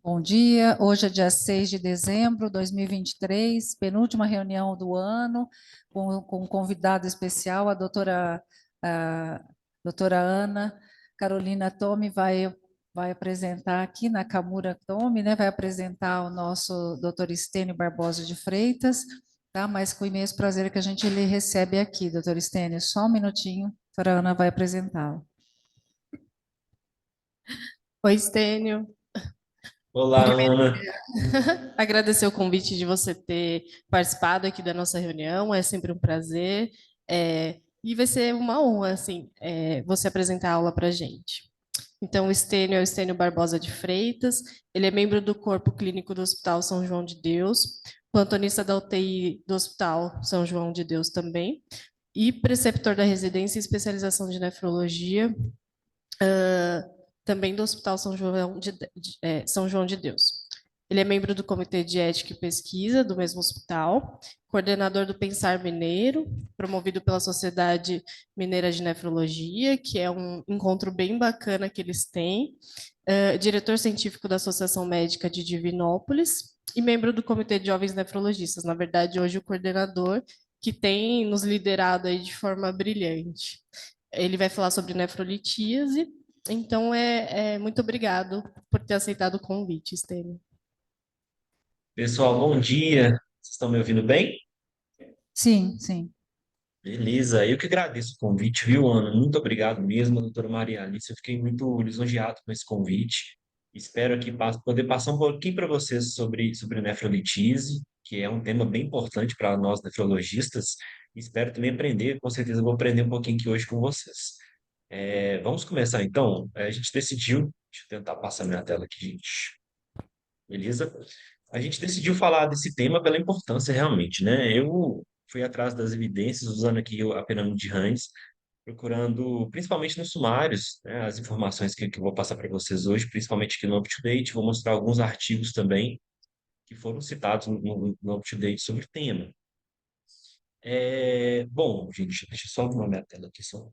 Bom dia, hoje é dia 6 de dezembro de 2023, penúltima reunião do ano, com um convidado especial, a doutora Ana Carolina Tome vai apresentar aqui, Nakamura Tome, né, vai apresentar o nosso doutor Estênio Barbosa de Freitas, tá? Mas com imenso prazer que a gente lhe recebe aqui, doutor Estênio, só um minutinho, a doutora Ana vai apresentá-lo. Oi, Stênio. Olá, Ana. Agradecer o convite de você ter participado aqui da nossa reunião, é sempre um prazer. E vai ser uma honra, assim, você apresentar a aula para a gente. Então, o Stênio é o Stênio Barbosa de Freitas, ele é membro do Corpo Clínico do Hospital São João de Deus, plantonista da UTI do Hospital São João de Deus também, e preceptor da residência e especialização de nefrologia, também do Hospital São João de Deus. Ele é membro do Comitê de Ética e Pesquisa do mesmo hospital, coordenador do Pensar Mineiro, promovido pela Sociedade Mineira de Nefrologia, que é um encontro bem bacana que eles têm, diretor científico da Associação Médica de Divinópolis e membro do Comitê de Jovens Nefrologistas. Na verdade, hoje o coordenador que tem nos liderado aí de forma brilhante. Ele vai falar sobre nefrolitíase. Então, muito obrigado por ter aceitado o convite, Stênio. Pessoal, bom dia. Vocês estão me ouvindo bem? Sim, sim. Beleza. Eu que agradeço o convite, viu, Ana? Muito obrigado mesmo, doutora Maria Alice. Eu fiquei muito lisonjeado com esse convite. Espero aqui poder passar um pouquinho para vocês sobre nefrolitise, que é um tema bem importante para nós nefrologistas. Espero também aprender, com certeza vou aprender um pouquinho aqui hoje com vocês. Vamos começar então. A gente decidiu, deixa eu tentar passar minha tela aqui, gente. Beleza? A gente decidiu falar desse tema pela importância realmente, né? Eu fui atrás das evidências, usando aqui a pirâmide de Hans, procurando, principalmente nos sumários, né, as informações que eu vou passar para vocês hoje, principalmente aqui no UpToDate, vou mostrar alguns artigos também que foram citados no UpToDate sobre o tema. Bom, gente, deixa eu só arrumar minha tela aqui só.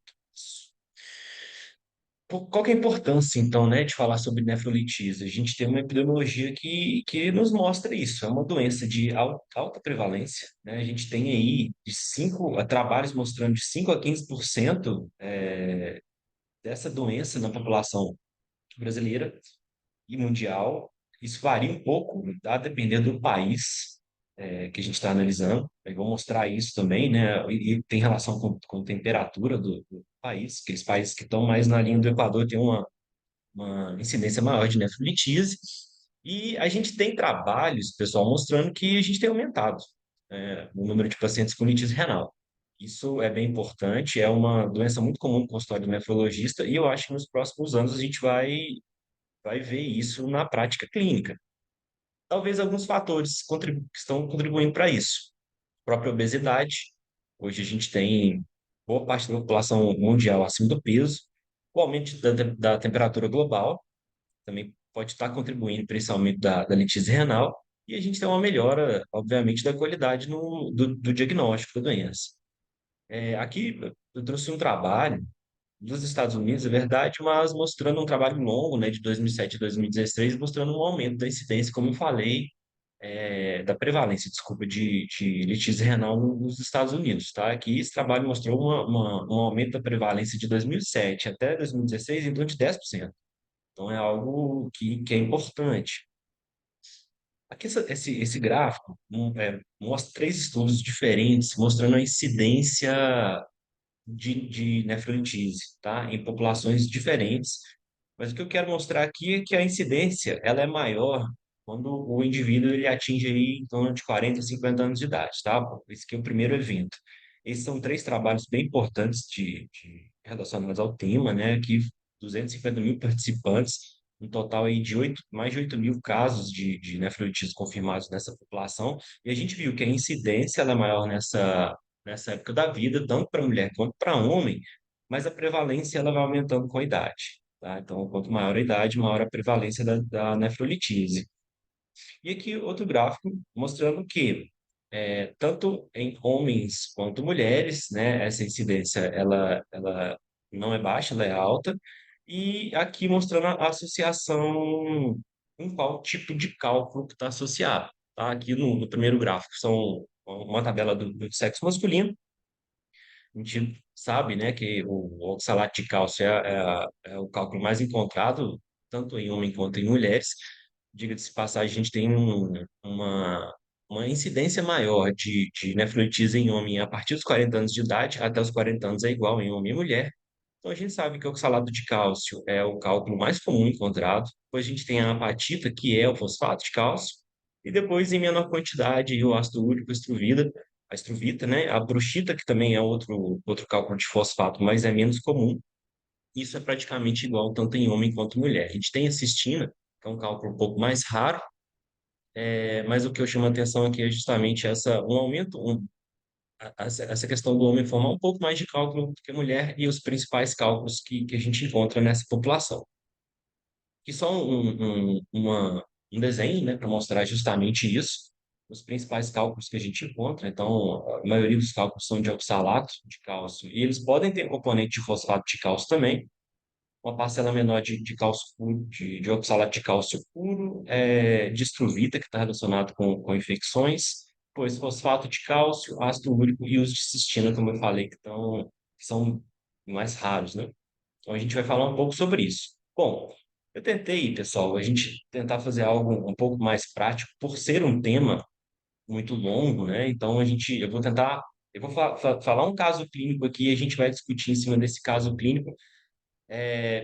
Qual que é a importância, então, né, de falar sobre nefrolitise? A gente tem uma epidemiologia que nos mostra isso. É uma doença de alta prevalência, né? A gente tem aí trabalhos mostrando de 5 a 15% dessa doença na população brasileira e mundial. Isso varia um pouco, tá? Dependendo do país que a gente está analisando. Eu vou mostrar isso também, né? E tem relação com temperatura do país. Aqueles países que estão mais na linha do Equador têm uma incidência maior de nefrolitise. E a gente tem trabalhos, pessoal, mostrando que a gente tem aumentado o número de pacientes com litise renal. Isso é bem importante, é uma doença muito comum no consultório do nefrologista, e eu acho que nos próximos anos a gente vai ver isso na prática clínica. Talvez alguns fatores que estão contribuindo para isso. A própria obesidade. Hoje a gente tem boa parte da população mundial acima do peso. O aumento da temperatura global também pode estar contribuindo para esse aumento da litise renal. E a gente tem uma melhora, obviamente, da qualidade do diagnóstico da doença. Aqui eu trouxe um trabalho dos Estados Unidos, é verdade, mas mostrando um trabalho longo, né, de 2007 a 2016, mostrando um aumento da incidência, como eu falei, da prevalência, desculpa, de litíase renal nos Estados Unidos, tá? Aqui esse trabalho mostrou um aumento da prevalência de 2007 até 2016 em torno de 10%. Então é algo que é importante. Aqui esse gráfico mostra três estudos diferentes mostrando a incidência de nefrolitise, tá? Em populações diferentes. Mas o que eu quero mostrar aqui é que a incidência ela é maior quando o indivíduo ele atinge aí em torno de 40, 50 anos de idade, tá? Esse aqui é o primeiro evento. Esses são três trabalhos bem importantes relacionados ao tema, né? Aqui 250 mil participantes, um total aí de mais de 8 mil casos de nefrolitismo confirmados nessa população, e a gente viu que a incidência ela é maior nessa época da vida, tanto para mulher quanto para homem, mas a prevalência ela vai aumentando com a idade, tá? Então, quanto maior a idade, maior a prevalência da nefrolitise. E aqui outro gráfico mostrando que tanto em homens quanto mulheres, né, essa incidência ela não é baixa, ela é alta. E aqui mostrando a associação com qual tipo de cálculo que está associado. Tá? Aqui no primeiro gráfico são uma tabela do sexo masculino. A gente sabe, né, que o oxalato de cálcio é o cálculo mais encontrado, tanto em homem quanto em mulheres. Diga-se de passagem, a gente tem uma incidência maior de nefrolitise em homem a partir dos 40 anos de idade, até os 40 anos é igual em homem e mulher. Então, a gente sabe que o oxalato de cálcio é o cálculo mais comum encontrado. Depois a gente tem a apatita, que é o fosfato de cálcio. E depois, em menor quantidade, o ácido úrico, a estruvita, né? A bruxita, que também é outro cálculo de fosfato, mas é menos comum. Isso é praticamente igual tanto em homem quanto em mulher. A gente tem a cistina, que é um cálculo um pouco mais raro, mas o que eu chamo a atenção aqui é justamente um aumento, essa questão do homem formar um pouco mais de cálculo do que a mulher e os principais cálculos que a gente encontra nessa população. Que só um desenho, né, para mostrar justamente isso, os principais cálculos que a gente encontra. Então, a maioria dos cálculos são de oxalato de cálcio, e eles podem ter componente de fosfato de cálcio também, uma parcela menor de cálcio puro, de oxalato de cálcio puro, de estruvita, que está relacionado com infecções, pois fosfato de cálcio, ácido úrico e os de cistina, como eu falei, que são mais raros, né? Então a gente vai falar um pouco sobre isso. Bom, eu tentei, pessoal, a gente tentar fazer algo um pouco mais prático, por ser um tema muito longo, né? Então eu vou falar um caso clínico aqui e a gente vai discutir em cima desse caso clínico,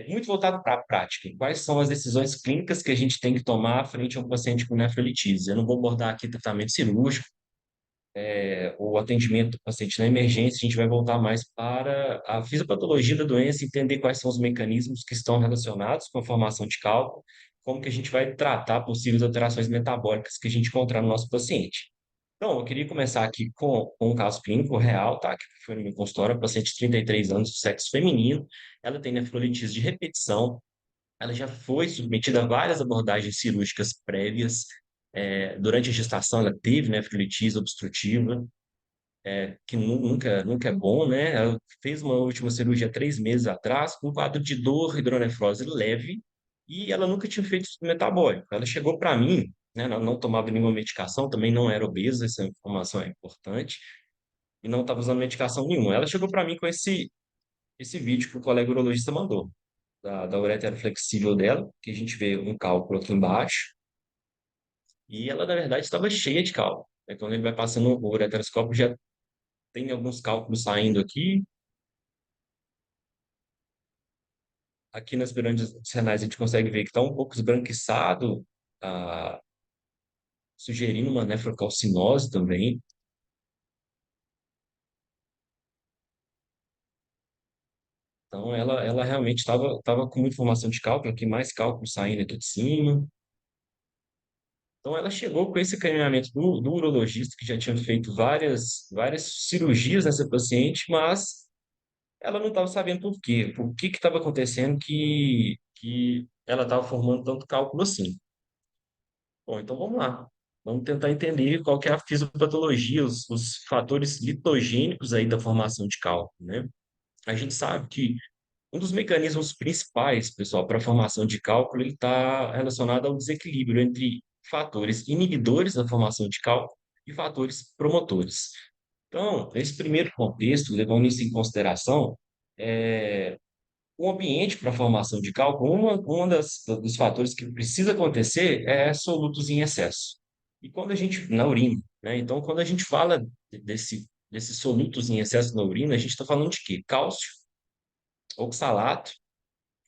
muito voltado para a prática. Quais são as decisões clínicas que a gente tem que tomar frente a um paciente com nefrolitise? Eu não vou abordar aqui tratamento cirúrgico, o atendimento do paciente na emergência, a gente vai voltar mais para a fisiopatologia da doença, entender quais são os mecanismos que estão relacionados com a formação de cálculo, como que a gente vai tratar possíveis alterações metabólicas que a gente encontrar no nosso paciente. Então, eu queria começar aqui com um caso clínico real, tá? Que foi no meu consultório, paciente de 33 anos, sexo feminino, ela tem nefrolitise de repetição, ela já foi submetida a várias abordagens cirúrgicas prévias, durante a gestação ela teve nefrolitise obstrutiva, que nunca é bom, né? Ela fez uma última cirurgia 3 meses atrás, com um quadro de dor, hidronefrose leve, e ela nunca tinha feito estudo metabólico. Ela chegou para mim, né? Ela não tomava nenhuma medicação, também não era obesa, essa informação é importante, e não estava usando medicação nenhuma. Ela chegou para mim com esse vídeo que o colega urologista mandou, da uretra flexível dela, que a gente vê um cálculo aqui embaixo, e ela, na verdade, estava cheia de cálculo. Quando ele vai passando o ureteroscópio, já tem alguns cálculos saindo aqui. Aqui nas pirâmides renais a gente consegue ver que está um pouco esbranquiçado, ah, sugerindo uma nefrocalcinose também. Então, ela realmente estava com muita formação de cálculo, aqui mais cálculo saindo aqui de cima. Então, ela chegou com esse caminhamento do urologista, que já tinha feito várias cirurgias nessa paciente, mas ela não estava sabendo por quê, por que estava acontecendo que ela estava formando tanto cálculo assim. Bom, então vamos lá. Vamos tentar entender qual que é a fisiopatologia, os fatores litogênicos aí da formação de cálculo, né? A gente sabe que um dos mecanismos principais, pessoal, para a formação de cálculo, ele está relacionado ao desequilíbrio entre fatores inibidores da formação de cálculo e fatores promotores. Então, nesse primeiro contexto, levando isso em consideração, o ambiente para a formação de cálculo, dos fatores que precisa acontecer é solutos em excesso. E quando a gente, na urina, né? Então, quando a gente fala desses solutos em excesso na urina, a gente está falando de quê? Cálcio, oxalato,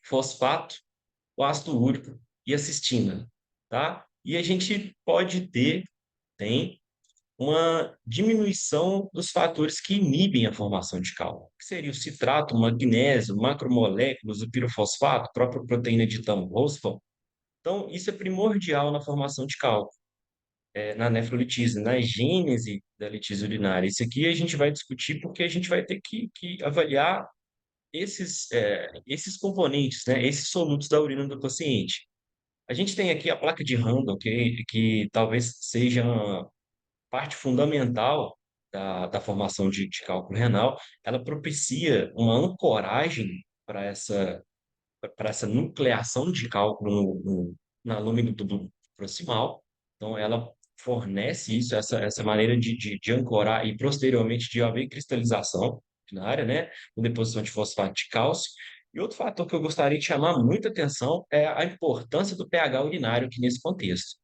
fosfato, o ácido úrico e a cistina, tá? E a gente tem uma diminuição dos fatores que inibem a formação de cálculo, que seria o citrato, o magnésio, macromoléculas, o pirofosfato, a própria proteína de Thom-Rosval. Então, isso é primordial na formação de cálculo, na nefrolitise, na gênese da litise urinária. Isso aqui a gente vai discutir porque a gente vai ter que avaliar esses componentes, né, esses solutos da urina do paciente. A gente tem aqui a placa de Randall, que talvez seja parte fundamental da formação de cálculo renal. Ela propicia uma ancoragem para essa nucleação de cálculo na lâmina do proximal. Então, ela fornece isso, essa maneira de ancorar e posteriormente de haver cristalização na área, né? Com deposição de fosfato de cálcio. E outro fator que eu gostaria de chamar muita atenção é a importância do pH urinário aqui nesse contexto.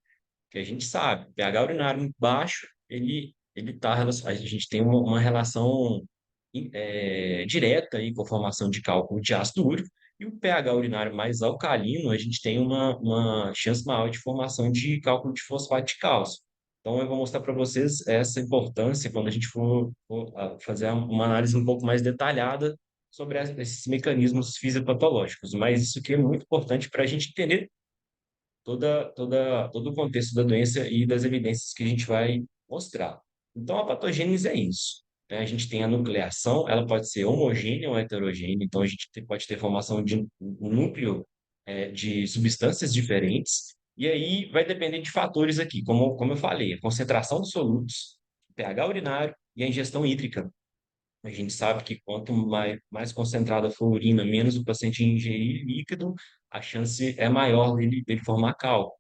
Que a gente sabe, pH urinário baixo, ele tá, a gente tem uma relação direta aí com a formação de cálculo de ácido úrico, e o pH urinário mais alcalino, a gente tem uma chance maior de formação de cálculo de fosfato de cálcio. Então, eu vou mostrar para vocês essa importância quando a gente for fazer uma análise um pouco mais detalhada sobre esses mecanismos fisiopatológicos. Mas isso aqui é muito importante para a gente entender todo o contexto da doença e das evidências que a gente vai mostrar. Então, a patogênese é isso, né? A gente tem a nucleação, ela pode ser homogênea ou heterogênea, então a gente pode ter formação de um núcleo de substâncias diferentes, e aí vai depender de fatores aqui, como eu falei, a concentração dos solutos, o pH urinário e a ingestão hídrica. A gente sabe que quanto mais concentrada for a urina, menos o paciente ingerir líquido, a chance é maior dele formar cálculo.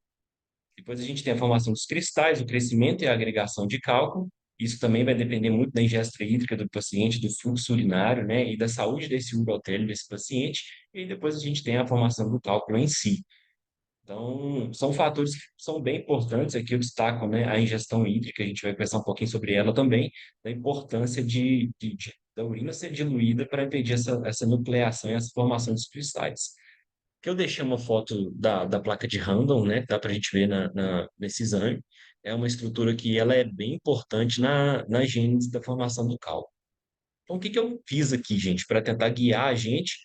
Depois a gente tem a formação dos cristais, o crescimento e a agregação de cálculo. Isso também vai depender muito da ingesta hídrica do paciente, do fluxo urinário, né, e da saúde desse urotélio desse paciente. E depois a gente tem a formação do cálculo em si. Então, são fatores que são bem importantes. Aqui eu destaco, né, a ingestão hídrica, a gente vai pensar um pouquinho sobre ela também, da importância da urina ser diluída para impedir essa nucleação e essa formação dos cristais. Que eu deixei uma foto da placa de Randall, né, que dá para a gente ver nesse exame. É uma estrutura que ela é bem importante na gênese da formação do cálculo. Então, o que que eu fiz aqui, gente, para tentar guiar a gente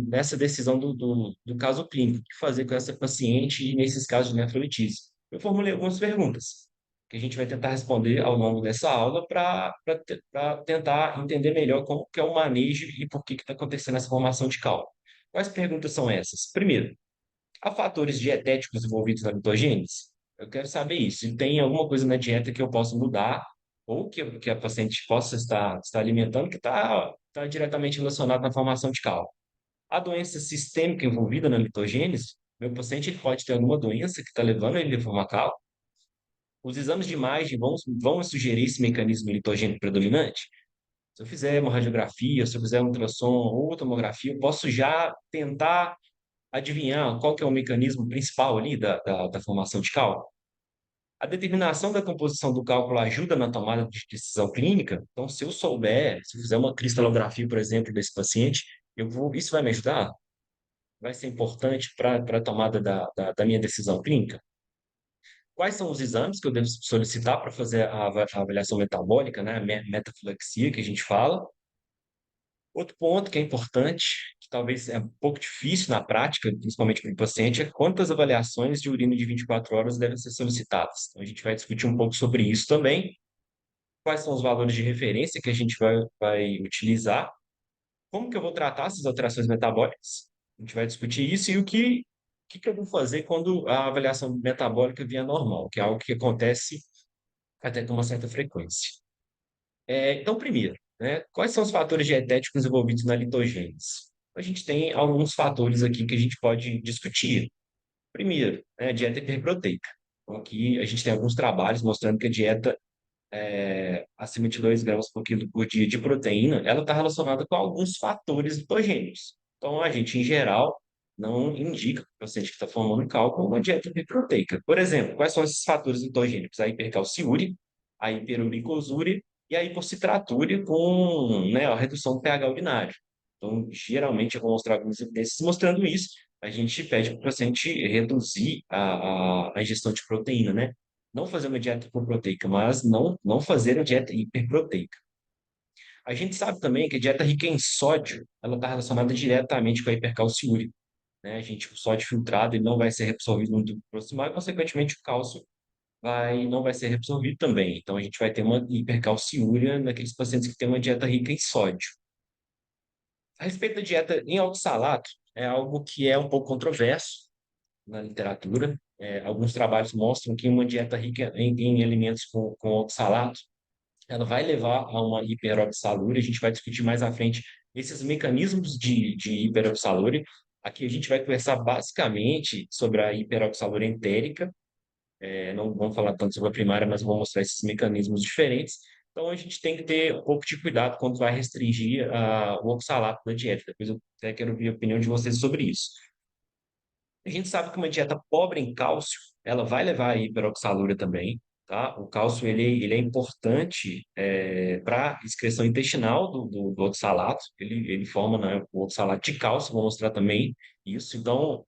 nessa decisão do caso clínico, o que fazer com essa paciente e nesses casos de nefrolitise? Eu formulei algumas perguntas que a gente vai tentar responder ao longo dessa aula para tentar entender melhor como que é o manejo e por que está acontecendo essa formação de cálculo. Quais perguntas são essas? Primeiro, há fatores dietéticos envolvidos na mitogênese? Eu quero saber isso. Se tem alguma coisa na dieta que eu possa mudar ou que a paciente possa estar alimentando que está diretamente relacionado na formação de cálculo. A doença sistêmica envolvida na mitogênese, meu paciente ele pode ter alguma doença que está levando ele a formar cálculo. Os exames de imagem vão sugerir esse mecanismo litogênico predominante? Se eu fizer uma radiografia, se eu fizer um ultrassom ou tomografia, eu posso já tentar adivinhar qual que é o mecanismo principal ali da formação de cálculo? A determinação da composição do cálculo ajuda na tomada de decisão clínica. Então, se eu souber, se eu fizer uma cristalografia, por exemplo, desse paciente, isso vai me ajudar? Vai ser importante para a tomada da minha decisão clínica? Quais são os exames que eu devo solicitar para fazer a avaliação metabólica, né? A metaflexia que a gente fala. Outro ponto que é importante, que talvez é um pouco difícil na prática, principalmente para o paciente, é quantas avaliações de urina de 24 horas devem ser solicitadas. Então, a gente vai discutir um pouco sobre isso também. Quais são os valores de referência que a gente vai utilizar? Como que eu vou tratar essas alterações metabólicas? A gente vai discutir isso e o que eu vou fazer quando a avaliação metabólica vier normal, que é algo que acontece até com uma certa frequência. Então, primeiro, né, quais são os fatores dietéticos envolvidos na litogênese? A gente tem alguns fatores aqui que a gente pode discutir. Primeiro, né, a dieta hiperproteica. Então, aqui a gente tem alguns trabalhos mostrando que a dieta acima de 2 gramas por quilo por dia de proteína, ela está relacionada com alguns fatores litogênicos. Então, a gente, em geral, não indica para o paciente que está formando cálculo uma dieta hiperproteica. Por exemplo, quais são esses fatores litogênicos? A hipercalciúria, a hiperuricosúria e a hipocitraturia com, né, a redução do pH urinário. Então, geralmente, eu vou mostrar algumas evidências mostrando isso. A gente pede para o paciente reduzir a ingestão de proteína, né? Não fazer uma dieta hipoproteica, mas não fazer a dieta hiperproteica. A gente sabe também que a dieta rica em sódio, ela está relacionada diretamente com a hipercalciúria, né? O sódio filtrado ele não vai ser reabsorvido no tubo proximal e, consequentemente, o cálcio não vai ser reabsorvido também. Então, a gente vai ter uma hipercalciúria naqueles pacientes que têm uma dieta rica em sódio. A respeito da dieta em oxalato, é algo que é um pouco controverso na literatura. Alguns trabalhos mostram que uma dieta rica em alimentos com oxalato, ela vai levar a uma hiperoxalúria. A gente vai discutir mais à frente esses mecanismos de hiperoxalúria. Aqui a gente vai conversar basicamente sobre a hiperoxaluria entérica, não vamos falar tanto sobre a primária, mas vou mostrar esses mecanismos diferentes. Então, a gente tem que ter um pouco de cuidado quando vai restringir o oxalato da dieta. Depois eu até quero ouvir a opinião de vocês sobre isso. A gente sabe que uma dieta pobre em cálcio, ela vai levar a hiperoxalúria também, tá? O cálcio, ele é importante para a excreção intestinal do oxalato, ele forma, né, o oxalato de cálcio, vou mostrar também isso. Então,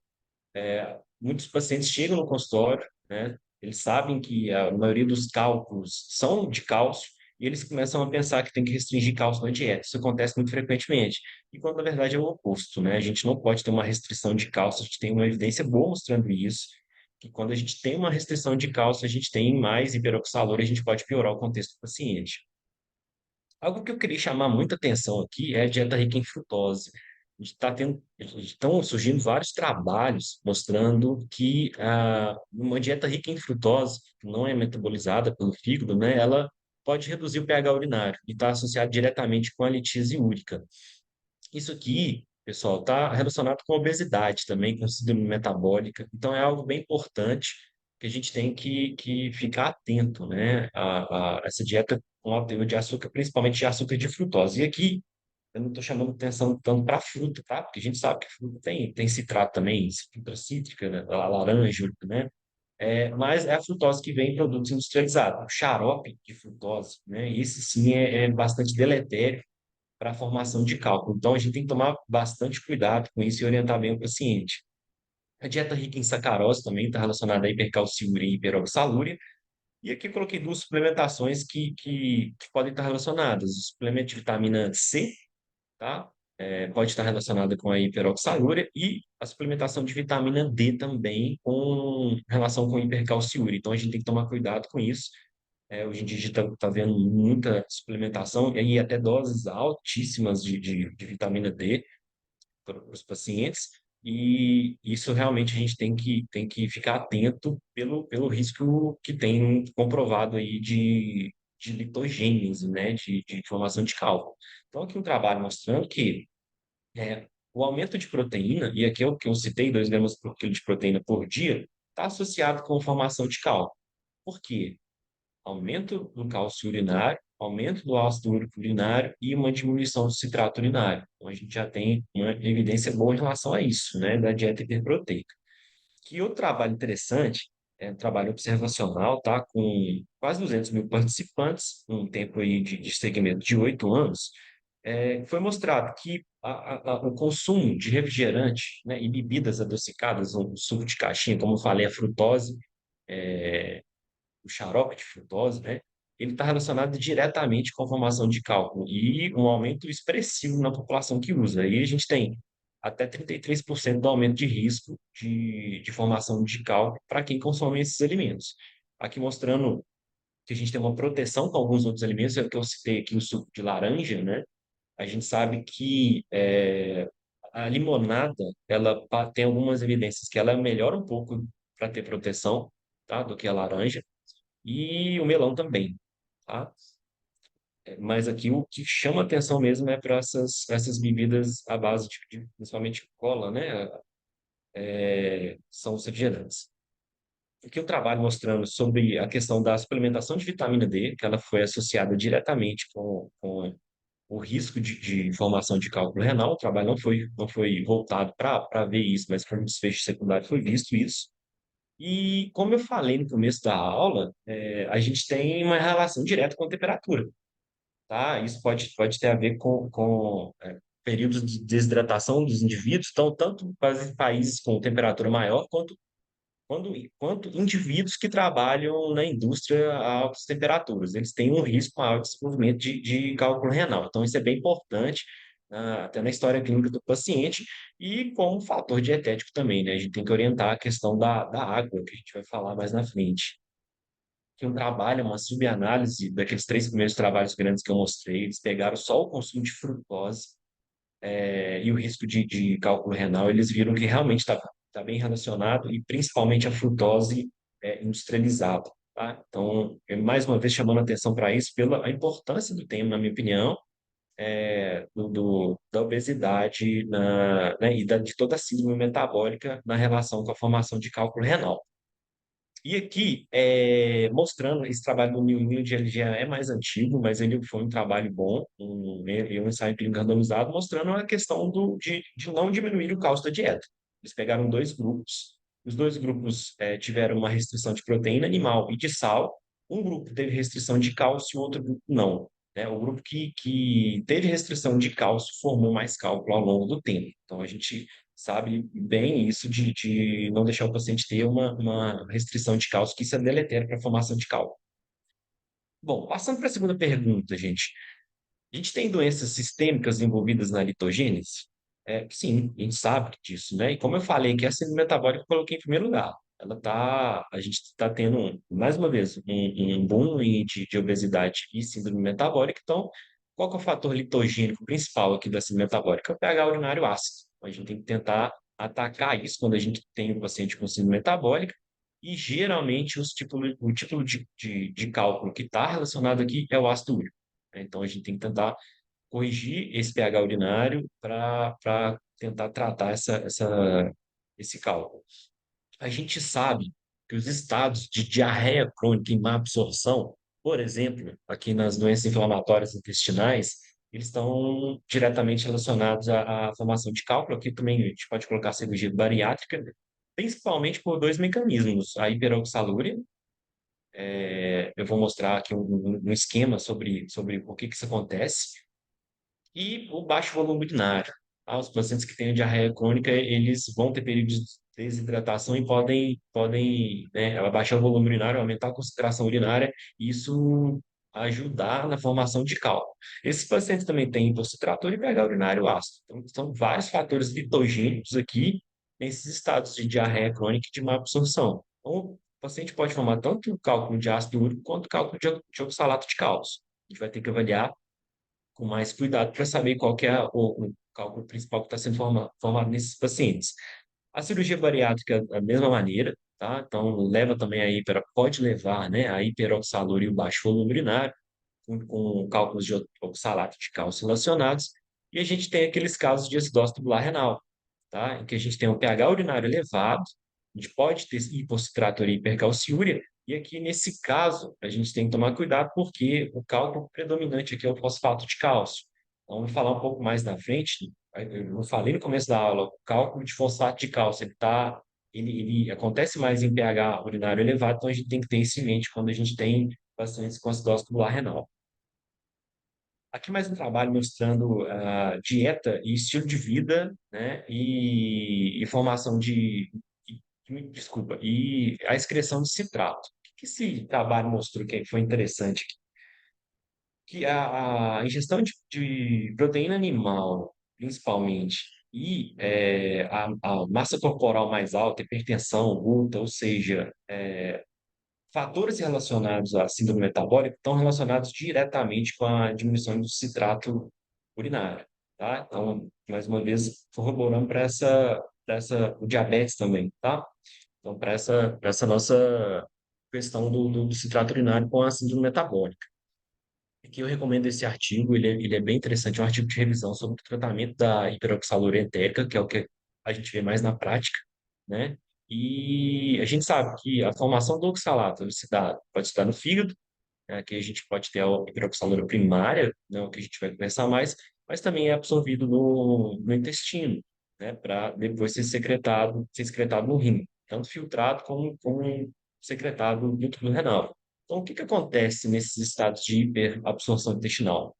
muitos pacientes chegam no consultório, né? Eles sabem que a maioria dos cálculos são de cálcio e eles começam a pensar que tem que restringir cálcio na dieta. Isso acontece muito frequentemente. E quando na verdade é o oposto, né? A gente não pode ter uma restrição de cálcio, a gente tem uma evidência boa mostrando isso, que quando a gente tem uma restrição de cálcio, a gente tem mais hiperoxalúria, a gente pode piorar o contexto do paciente. Algo que eu queria chamar muita atenção aqui é a dieta rica em frutose. Estão surgindo vários trabalhos mostrando que uma dieta rica em frutose, que não é metabolizada pelo fígado, né, ela pode reduzir o pH urinário e está associado diretamente com a litise úrica. Isso aqui, pessoal, está relacionado com obesidade também, com síndrome metabólica. Então, é algo bem importante que a gente tem que ficar atento, né, a essa dieta com alto teor de açúcar, principalmente de açúcar de frutose. E aqui, eu não estou chamando atenção tanto para a fruta, tá? Porque a gente sabe que fruta tem citrato também, fruta cítrica, né? A laranja, né? Mas é a frutose que vem em produtos industrializados, o xarope de frutose, né? Esse sim é bastante deletério para a formação de cálculo. Então, a gente tem que tomar bastante cuidado com isso e orientar bem o paciente. A dieta rica em sacarose também está relacionada à hipercalciúria e hiperoxalúria. E aqui eu coloquei duas suplementações que podem estar relacionadas. O suplemento de vitamina C, tá? Pode estar relacionada com a hiperoxalúria e a suplementação de vitamina D também com relação com hipercalciúria. Então, a gente tem que tomar cuidado com isso. Hoje em dia a gente está vendo muita suplementação e até doses altíssimas de vitamina D para os pacientes, e isso realmente a gente tem que ficar atento pelo risco que tem comprovado aí de litogênese, né, de formação de cálculo. Então, aqui um trabalho mostrando que o aumento de proteína, e aqui é o que eu citei, 2 gramas por quilo de proteína por dia, está associado com formação de cálculo. Por quê? Aumento do cálcio urinário, aumento do ácido úrico urinário e uma diminuição do citrato urinário. Então, a gente já tem uma evidência boa em relação a isso, né, da dieta hiperproteica. Que outro trabalho interessante é um trabalho observacional, tá, com quase 200 mil participantes, um tempo aí de segmento de 8 anos, foi mostrado que o consumo de refrigerante, né, e bebidas adocicadas, o suco de caixinha, como eu falei, a frutose, o xarope de frutose, né, ele está relacionado diretamente com a formação de cálculo e um aumento expressivo na população que usa. Aí a gente tem até 33% do aumento de risco de formação de cálculo para quem consome esses alimentos. Aqui mostrando que a gente tem uma proteção com alguns outros alimentos, é o que eu citei aqui, o suco de laranja, né? A gente sabe que a limonada, ela tem algumas evidências que ela melhora um pouco para ter proteção, tá, do que a laranja, e o melão também, tá? Mas aqui o que chama atenção mesmo é para essas bebidas à base principalmente cola, né? São os refrigerantes. Aqui eu trabalho mostrando sobre a questão da suplementação de vitamina D, que ela foi associada diretamente com o risco de formação de cálculo renal. O trabalho não foi voltado para ver isso, mas para um desfecho secundário foi visto isso. E como eu falei no começo da aula, a gente tem uma relação direta com a temperatura, tá? Isso pode ter a ver com períodos de desidratação dos indivíduos, então, tanto para países com temperatura maior, quanto indivíduos que trabalham na indústria a altas temperaturas. Eles têm um risco maior de desenvolvimento de cálculo renal. Então, isso é bem importante, até na história clínica do paciente, e como fator dietético também, né? A gente tem que orientar a questão da água, que a gente vai falar mais na frente. Que um trabalho, uma subanálise daqueles 3 primeiros trabalhos grandes que eu mostrei, eles pegaram só o consumo de frutose e o risco de cálculo renal, eles viram que realmente está bem relacionado, e principalmente a frutose industrializada. Tá? Então, mais uma vez chamando a atenção para isso, pela a importância do tema, na minha opinião, da obesidade né, e de toda a síndrome metabólica na relação com a formação de cálculo renal. E aqui, mostrando esse trabalho do Newman, ele já é mais antigo, mas ele foi um trabalho bom, um ensaio clínico randomizado, mostrando a questão de não diminuir o cálcio da dieta. Eles pegaram dois grupos, os dois grupos tiveram uma restrição de proteína animal e de sal, um grupo teve restrição de cálcio e o outro grupo não. Né? O grupo que teve restrição de cálcio formou mais cálculo ao longo do tempo. Então, a gente sabe bem isso de não deixar o paciente ter uma restrição de cálcio, que isso é deletério para a formação de cálculo. Bom, passando para a segunda pergunta, gente. A gente tem doenças sistêmicas envolvidas na litogênese? Sim, a gente sabe disso, né? E como eu falei, que a síndrome metabólica eu coloquei em primeiro lugar. A gente está tendo, mais uma vez, um boom de obesidade e síndrome metabólica. Então, qual que é o fator litogênico principal aqui da síndrome metabólica? É o pH urinário ácido. A gente tem que tentar atacar isso quando a gente tem um paciente com síndrome metabólica. E geralmente o tipo de cálculo que está relacionado aqui é o ácido úrico. Então, a gente tem que tentar corrigir esse pH urinário para tentar tratar esse cálculo. A gente sabe que os estados de diarreia crônica e má absorção, por exemplo, aqui nas doenças inflamatórias intestinais, eles estão diretamente relacionados à formação de cálculo. Aqui também a gente pode colocar cirurgia bariátrica, principalmente por dois mecanismos: a hiperoxalúria. Eu vou mostrar aqui um esquema sobre por que isso acontece, e o baixo volume urinário. Os pacientes que têm diarreia crônica, eles vão ter períodos de desidratação e podem, né, abaixar o volume urinário, aumentar a concentração urinária, e isso ajudar na formação de cálculo. Esses pacientes também têm hipocitratura e pH urinário ácido. Então, são vários fatores litogênicos aqui nesses estados de diarreia crônica e de má absorção. Então, o paciente pode formar tanto cálculo de ácido úrico quanto cálculo de oxalato de cálcio. A gente vai ter que avaliar com mais cuidado para saber qual que é o cálculo principal que está sendo formado nesses pacientes. A cirurgia bariátrica, da mesma maneira, tá? Então, leva também pode levar, né, a hiperoxalúria e o baixo volume urinário, com cálculos de oxalato de cálcio relacionados, e a gente tem aqueles casos de acidose tubular renal, tá? Em que a gente tem um pH urinário elevado, a gente pode ter hipocitratura e hipercalciúria, e aqui nesse caso a gente tem que tomar cuidado porque o cálculo predominante aqui é o fosfato de cálcio. Então, vamos falar um pouco mais na frente. Eu falei no começo da aula, o cálculo de fosfato de cálcio, ele acontece mais em pH urinário elevado, então a gente tem que ter isso em mente quando a gente tem pacientes com acidose tubular renal. Aqui mais um trabalho mostrando dieta e estilo de vida, né, e formação desculpa, e a excreção de citrato. O que esse trabalho mostrou que foi interessante? Que a ingestão de proteína animal, principalmente, e a massa corporal mais alta, hipertensão, luta, ou seja, fatores relacionados à síndrome metabólica estão relacionados diretamente com a diminuição do citrato urinário, tá? Então, mais uma vez, corroborando o diabetes também, tá? Então, para essa nossa questão do citrato urinário com a síndrome metabólica. Aqui eu recomendo esse artigo, ele é bem interessante, é um artigo de revisão sobre o tratamento da hiperoxaluria entérica, que é o que a gente vê mais na prática, né? E a gente sabe que a formação do oxalato pode se dar no fígado, né? Que a gente pode ter a hiperoxaluria primária, né? O que a gente vai conversar mais, mas também é absorvido no intestino, né? Para depois ser secretado no rim, tanto filtrado como secretado no túbulo renal. Então, o que acontece nesses estados de hiperabsorção intestinal?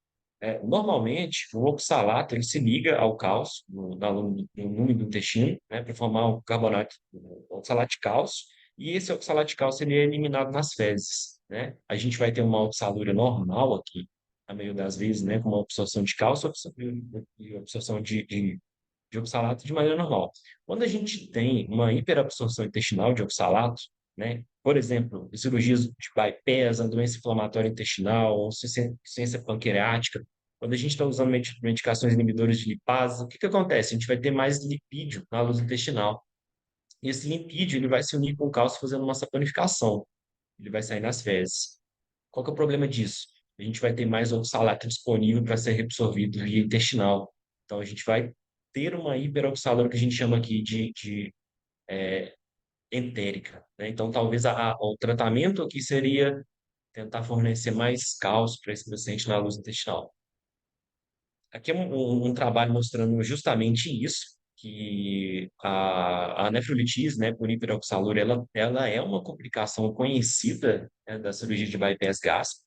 Normalmente, o oxalato ele se liga ao cálcio no núcleo do intestino, né, para formar o carbonato, o oxalato de cálcio, e esse oxalato de cálcio ele é eliminado nas fezes, né? A gente vai ter uma oxalúria normal aqui, na maioria das vezes, né, com uma absorção de cálcio e absorção de oxalato de maneira normal. Quando a gente tem uma hiperabsorção intestinal de oxalato, né, por exemplo, cirurgias de bypass, a doença inflamatória intestinal, ou insuficiência pancreática, quando a gente está usando medicações inibidoras de lipase, o que que acontece? A gente vai ter mais lipídio na luz intestinal. E esse lipídio ele vai se unir com o cálcio fazendo uma saponificação. Ele vai sair nas fezes. Qual que é o problema disso? a gente vai ter mais oxalato disponível para ser reabsorvido via intestinal. Então, a gente vai ter uma hiperoxaluria que a gente chama aqui de entérica, né? Então, talvez o tratamento aqui seria tentar fornecer mais cálcio para esse paciente na luz intestinal. Aqui é um trabalho mostrando justamente isso, que a nefrolitise, né, por hiperoxalúria, ela é uma complicação conhecida, né, da cirurgia de bypass gástrico.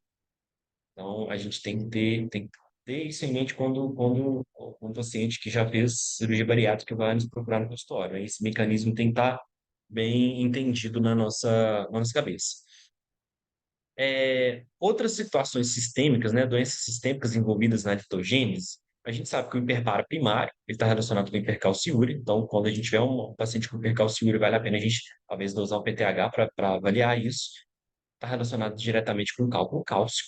Então, a gente tem que ter isso em mente quando um paciente que já fez cirurgia bariátrica vai nos procurar no consultório, né? Esse mecanismo tem que estar bem entendido na nossa cabeça. Outras situações sistêmicas, né, doenças sistêmicas envolvidas na litogênese, a gente sabe que o hiperparo primário está relacionado com hipercalciúria, então, quando a gente tiver um paciente com hipercalciúria, vale a pena a gente, talvez, dosar o PTH para avaliar isso. Está relacionado diretamente com o cálculo cálcio.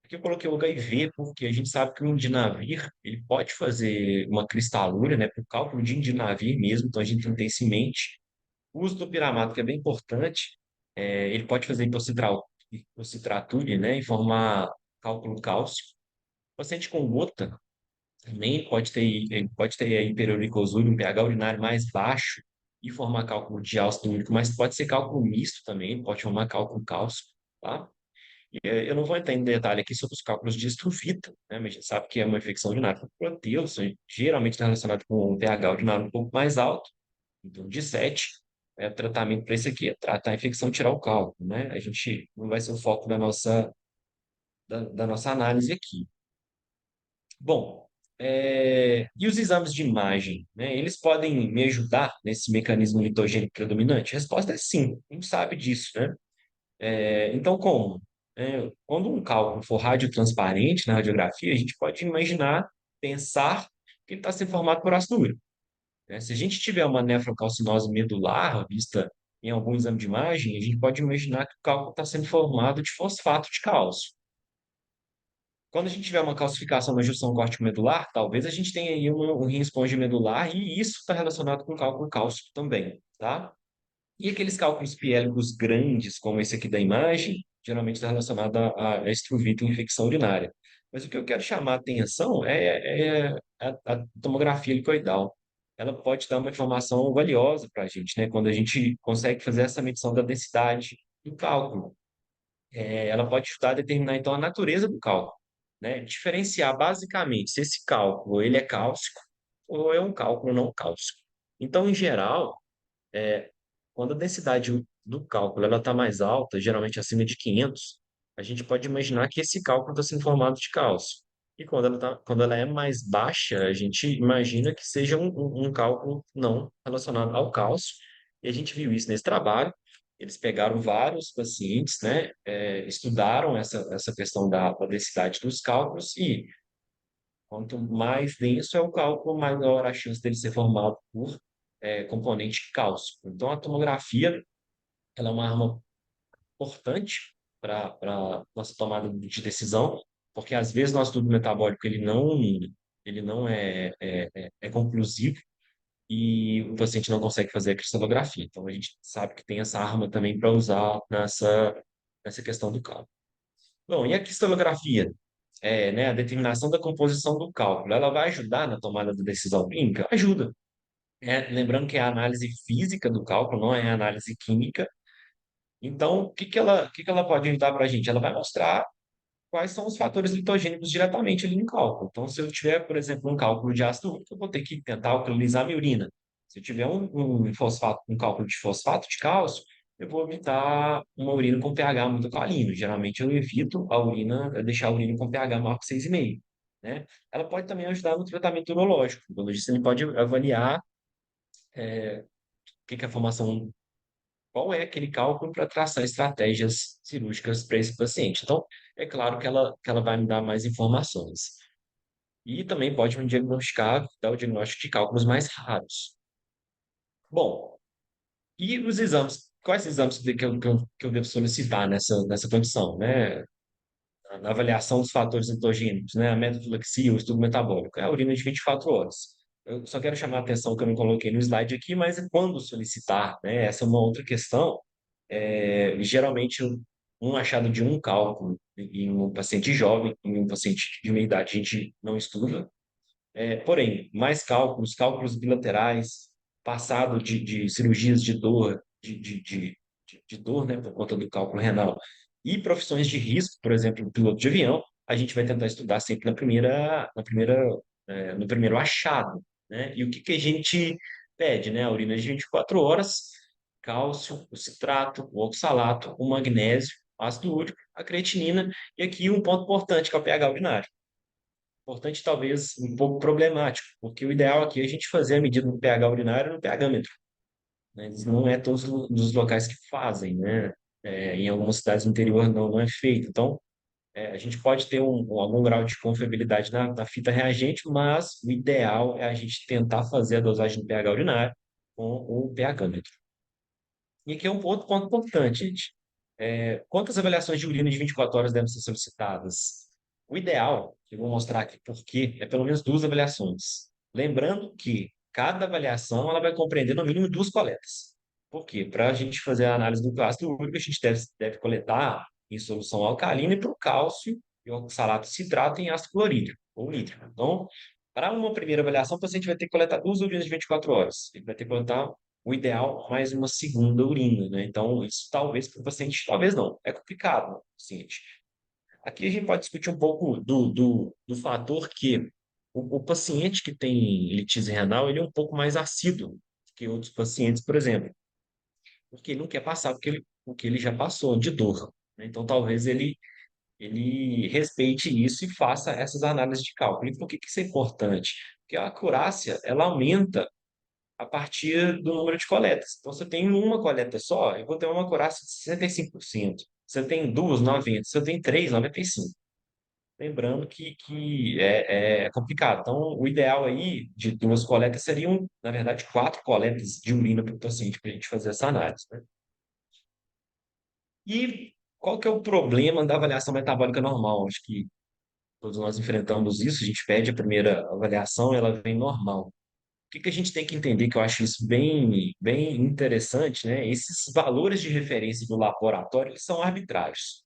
Aqui eu coloquei o HIV porque a gente sabe que o indinavir, ele pode fazer uma cristalúria, né, por cálculo de indinavir mesmo, então a gente tem que ter isso em mente. O uso do piramato, que é bem importante, ele pode fazer hipocitratura, né, e formar cálculo cálcio. O paciente com gota também pode ter a hiperuricosúria, um pH urinário mais baixo e formar cálculo de ácido úrico, mas pode ser cálculo misto também, pode formar cálculo cálcio, tá? E eu não vou entrar em detalhe aqui sobre os cálculos de estruvita, né? Mas a gente sabe que é uma infecção urinária por proteus, geralmente está relacionado com um pH urinário um pouco mais alto, então de 7. O tratamento para isso aqui é tratar a infecção, tirar o cálculo, né? A gente não vai ser o foco da nossa análise aqui. Bom, e os exames de imagem, né? Eles podem me ajudar nesse mecanismo litogênico predominante? A resposta é sim, a gente sabe disso, né? Então, como? Quando um cálculo for radiotransparente na radiografia, a gente pode imaginar, pensar que ele está sendo formado por ácido úrico, né? Se a gente tiver uma nefrocalcinose medular vista em algum exame de imagem, a gente pode imaginar que o cálculo está sendo formado de fosfato de cálcio. Quando a gente tiver uma calcificação na junção córtico-medular, talvez a gente tenha aí um rim esponja medular e isso está relacionado com cálculo cálcico também, tá? E aqueles cálculos piélicos grandes, como esse aqui da imagem, geralmente está relacionado a estruvite e infecção urinária. Mas o que eu quero chamar a atenção é a tomografia helicoidal. Ela pode dar uma informação valiosa para a gente, né? Quando a gente consegue fazer essa medição da densidade do cálculo. Ela pode ajudar a determinar, então, a natureza do cálculo, né? Diferenciar, basicamente, se esse cálculo ele é cálcico ou é um cálculo não cálcico. Então, em geral, quando a densidade do cálculo ela está mais alta, geralmente acima de 500, a gente pode imaginar que esse cálculo está sendo formado de cálcio. E quando ela é mais baixa, a gente imagina que seja um cálculo não relacionado ao cálcio. E a gente viu isso nesse trabalho. Eles pegaram vários pacientes, né, estudaram essa questão da densidade dos cálculos e quanto mais denso é o cálculo, maior a chance dele ser formado por componente cálcio. Então, a tomografia ela é uma arma importante para nossa tomada de decisão, porque às vezes nosso estudo metabólico ele não é conclusivo e o paciente não consegue fazer a cristalografia. Então, a gente sabe que tem essa arma também para usar nessa questão do cálculo. Bom, e a cristalografia? Né, a determinação da composição do cálculo, ela vai ajudar na tomada da decisão clínica? Ajuda. Lembrando que é a análise física do cálculo, não é a análise química. Então, o que que ela pode ajudar para a gente? Ela vai mostrar quais são os fatores litogênicos diretamente ali no cálculo. Então, se eu tiver, por exemplo, um cálculo de ácido úrico, eu vou ter que tentar alcalinizar a minha urina. Se eu tiver um cálculo de fosfato de cálcio, eu vou evitar uma urina com pH muito alcalino. Geralmente, eu evito deixar a urina com pH maior que 6,5, né? Ela pode também ajudar no tratamento urológico. O urologista ele pode avaliar o que que é a formação, qual é aquele cálculo para traçar estratégias cirúrgicas para esse paciente. Então, é claro que ela vai me dar mais informações. E também pode me dar o diagnóstico de cálculos mais raros. Bom, e os exames? Quais exames que eu devo solicitar nessa condição, né? Na avaliação dos fatores endogênicos, né? A metafilexia, o estudo metabólico, é a urina de 24 horas. Eu só quero chamar a atenção que eu não coloquei no slide aqui, mas é quando solicitar, né? Essa é uma outra questão. Geralmente, um achado de um cálculo em um paciente jovem, em um paciente de meia idade, a gente não estuda. Porém, mais cálculos, cálculos bilaterais, passado de cirurgias de dor, de dor, né, por conta do cálculo renal, e profissões de risco, por exemplo, piloto de avião, a gente vai tentar estudar sempre no primeiro achado, né? E o que que a gente pede, né? A urina de 24 horas, cálcio, o citrato, o oxalato, o magnésio, ácido úrico, a creatinina, e aqui um ponto importante, que é o pH urinário. Importante, talvez um pouco problemático, porque o ideal aqui é a gente fazer a medida do pH urinário no pH-metro, né? Não é todos os locais que fazem, né? Em algumas cidades do interior não é feito. Então, a gente pode ter algum grau de confiabilidade na fita reagente, mas o ideal é a gente tentar fazer a dosagem do pH urinário com o pH-metro. E aqui é um outro ponto importante, gente. Quantas avaliações de urina de 24 horas devem ser solicitadas? O ideal, que eu vou mostrar aqui por quê, é pelo menos duas avaliações. Lembrando que cada avaliação ela vai compreender no mínimo duas coletas. Por quê? Para a gente fazer a análise do ácido úrico, a gente deve coletar em solução alcalina e para o cálcio e o oxalato citrato em ácido clorídrico ou nítrico. Então, para uma primeira avaliação, o paciente vai ter que coletar duas urinas de 24 horas. Ele vai ter que coletar o ideal mais uma segunda urina, né? Então, isso talvez para o paciente, talvez não, é complicado, né, paciente. Aqui a gente pode discutir um pouco do fator que o paciente que tem litise renal, ele é um pouco mais assíduo que outros pacientes, por exemplo, porque ele não quer passar o que ele já passou de dor, né? Então, talvez ele respeite isso e faça essas análises de cálculo. E por que que isso é importante? Porque a acurácia, ela aumenta a partir do número de coletas. Então, se eu tenho uma coleta só, eu vou ter uma acurácia de 65%. Se eu tenho duas, 90%. Se eu tenho três, 95%. Lembrando que é complicado. Então, o ideal aí de duas coletas seriam, na verdade, quatro coletas de urina para o paciente para a gente fazer essa análise, né? E qual que é o problema da avaliação metabólica normal? Acho que todos nós enfrentamos isso. A gente pede a primeira avaliação, ela vem normal. O que que a gente tem que entender, que eu acho isso bem interessante, né? Esses valores de referência do laboratório, eles são arbitrários.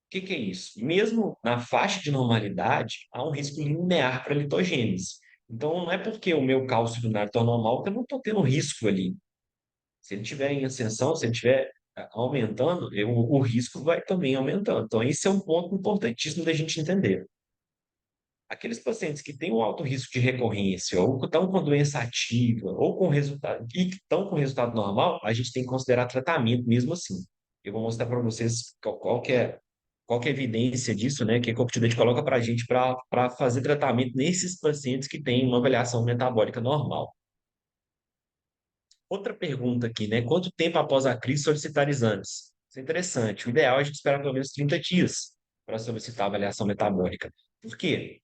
O que que é isso? Mesmo na faixa de normalidade, há um risco linear para litogênese. Então, não é porque o meu cálcio urinário está normal que eu não estou tendo risco ali. Se ele estiver em ascensão, se ele estiver aumentando, o risco vai também aumentando. Então, esse é um ponto importantíssimo da gente entender. Aqueles pacientes que têm um alto risco de recorrência, ou que estão com doença ativa, ou com resultado, e que estão com resultado normal, a gente tem que considerar tratamento mesmo assim. Eu vou mostrar para vocês qual que é a evidência disso, né? Que a Corptidente coloca para a gente para fazer tratamento nesses pacientes que têm uma avaliação metabólica normal. Outra pergunta aqui, né? Quanto tempo após a crise solicitar exames? Isso é interessante. O ideal é a gente esperar pelo menos 30 dias para solicitar a avaliação metabólica. Por quê?